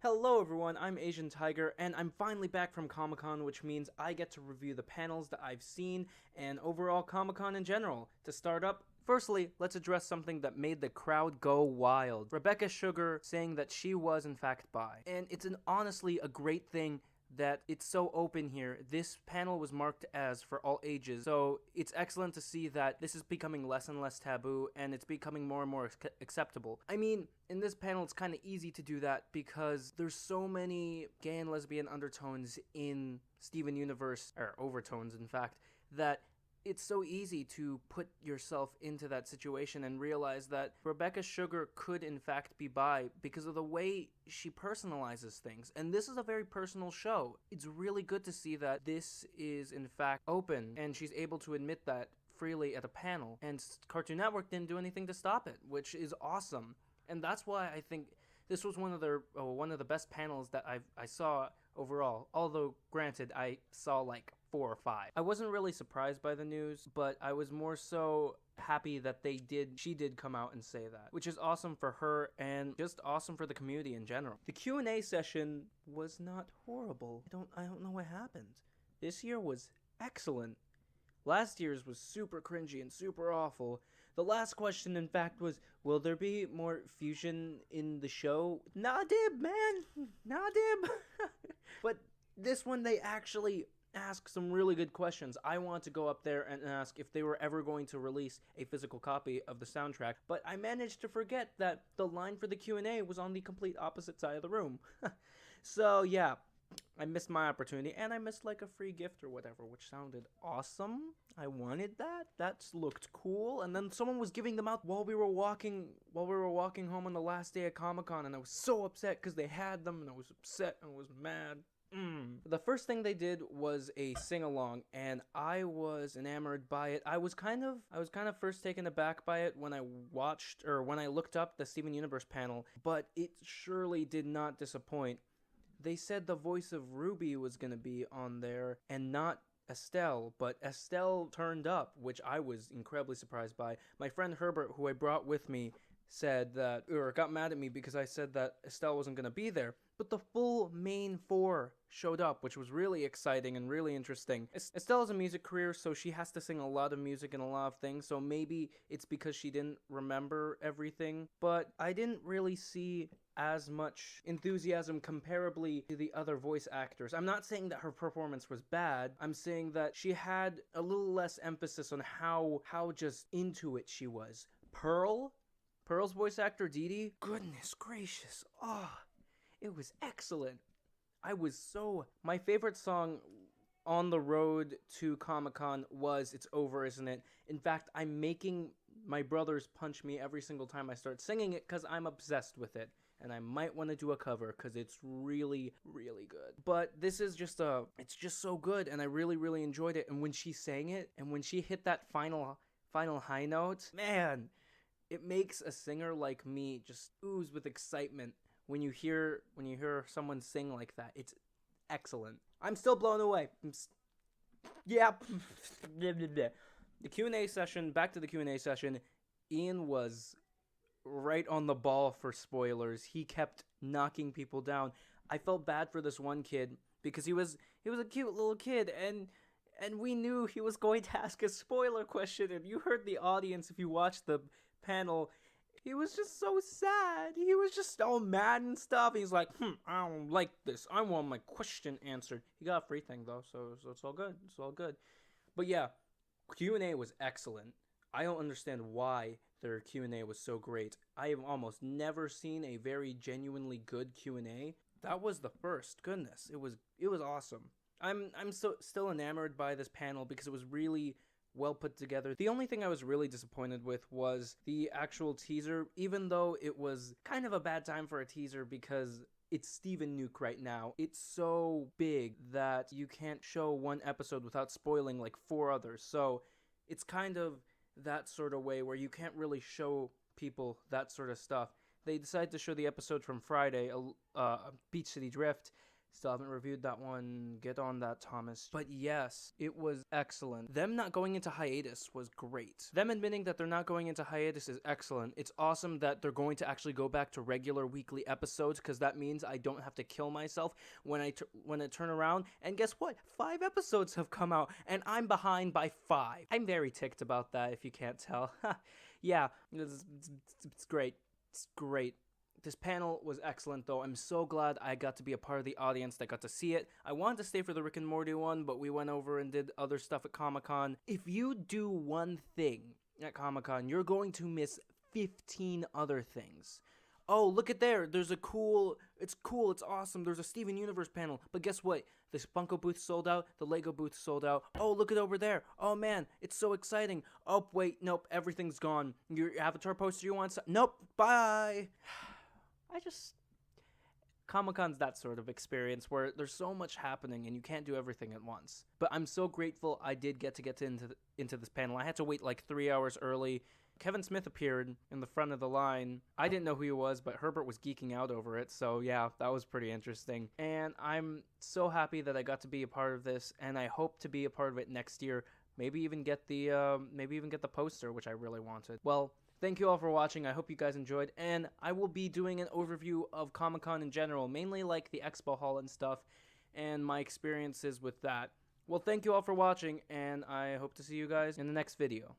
Hello everyone, I'm Asian Tiger, and I'm finally back from Comic-Con, which means I get to review the panels that I've seen, and overall Comic-Con in general. To start up, firstly, let's address something that made the crowd go wild. Rebecca Sugar saying that she was in fact bi. And it's honestly a great thing that it's so open here. This panel was marked as for all ages, so it's excellent to see that this is becoming less and less taboo, and it's becoming more and more acceptable. I mean, in this panel, it's kind of easy to do that because there's so many gay and lesbian undertones in Steven Universe, or overtones in fact, that it's so easy to put yourself into that situation and realize that Rebecca Sugar could in fact be bi because of the way she personalizes things. And this is a very personal show. It's really good to see that this is in fact open and she's able to admit that freely at a panel. And Cartoon Network didn't do anything to stop it, which is awesome. And that's why I think this was one of the best panels that I saw overall. Although, granted, I saw like 4 or 5. I wasn't really surprised by the news, but I was more so happy that she did come out and say that, which is awesome for her and just awesome for the community in general. The Q&A session was not horrible. I don't know what happened. This year was excellent. Last year's was super cringy and super awful. The last question, in fact, was, will there be more fusion in the show? Nah, dib, man. Nah, dib. But this one, they actually ask some really good questions. I want to go up there and ask if they were ever going to release a physical copy of the soundtrack, but I managed to forget that the line for the Q&A was on the complete opposite side of the room. So yeah, I missed my opportunity, and I missed like a free gift or whatever, which sounded awesome. I wanted that. That looked cool. And then someone was giving them out while we were walking home on the last day of Comic-Con, and I was so upset because they had them, and I was upset and I was mad. The first thing they did was a sing-along, and I was enamored by it. I was kind of first taken aback by it when I looked up the Steven Universe panel, but it surely did not disappoint. They said the voice of Ruby was going to be on there and not Estelle, but Estelle turned up, which I was incredibly surprised by. My friend Herbert, who I brought with me, got mad at me because I said that Estelle wasn't going to be there. But the full main 4 showed up, which was really exciting and really interesting. Estelle has a music career, so she has to sing a lot of music and a lot of things, so maybe it's because she didn't remember everything. But I didn't really see as much enthusiasm comparably to the other voice actors. I'm not saying that her performance was bad. I'm saying that she had a little less emphasis on how just into it she was. Pearl's voice actor, Dee Dee, goodness gracious, it was excellent. My favorite song on the road to Comic-Con was It's Over, Isn't It? In fact, I'm making my brothers punch me every single time I start singing it because I'm obsessed with it. And I might want to do a cover because it's really, really good. But this is it's just so good, and I really, really enjoyed it. And when she sang it, and when she hit that final high note, man, it makes a singer like me just ooze with excitement. When you hear someone sing like that, it's excellent. I'm still blown away. Yep. The Q&A session, back to the Q&A session, Ian was right on the ball for spoilers. He kept knocking people down. I felt bad for this one kid because he was a cute little kid, and we knew he was going to ask a spoiler question, and you heard the audience if you watched the panel. He was just so sad. He was just all mad and stuff. He's like, I don't like this. I want my question answered. He got a free thing, though, so it's all good. It's all good. But yeah, Q&A was excellent. I don't understand why their Q&A was so great. I have almost never seen a very genuinely good Q&A. That was the first. Goodness, it was awesome. I'm still enamored by this panel because it was really well put together. The only thing I was really disappointed with was the actual teaser, even though it was kind of a bad time for a teaser because it's Steven Nuke right now. It's so big that you can't show one episode without spoiling like 4 others. So it's kind of that sort of way where you can't really show people that sort of stuff. They decided to show the episode from Friday, Beach City Drift, Still haven't reviewed that one. Get on that, Thomas. But yes, it was excellent. Them not going into hiatus was great. Them admitting that they're not going into hiatus is excellent. It's awesome that they're going to actually go back to regular weekly episodes, because that means I don't have to kill myself when I turn around. And guess what? 5 episodes have come out, and I'm behind by 5. I'm very ticked about that, if you can't tell. Yeah, it's great. It's great. This panel was excellent, though. I'm so glad I got to be a part of the audience that got to see it. I wanted to stay for the Rick and Morty one, but we went over and did other stuff at Comic-Con. If you do one thing at Comic-Con, you're going to miss 15 other things. Oh, look at there. There's a cool, it's awesome. There's a Steven Universe panel. But guess what? The Funko booth sold out. The Lego booth sold out. Oh, look at over there. Oh, man. It's so exciting. Oh, wait. Nope. Everything's gone. Your Avatar poster you want? Nope. Bye. Comic-Con's that sort of experience where there's so much happening and you can't do everything at once. But I'm so grateful I did get into this panel. I had to wait like 3 hours early. Kevin Smith appeared in the front of the line. I didn't know who he was, but Herbert was geeking out over it. So yeah, that was pretty interesting. And I'm so happy that I got to be a part of this, and I hope to be a part of it next year. Maybe even get the poster, which I really wanted. Well, thank you all for watching. I hope you guys enjoyed, and I will be doing an overview of Comic-Con in general, mainly like the expo hall and stuff, and my experiences with that. Well, thank you all for watching, and I hope to see you guys in the next video.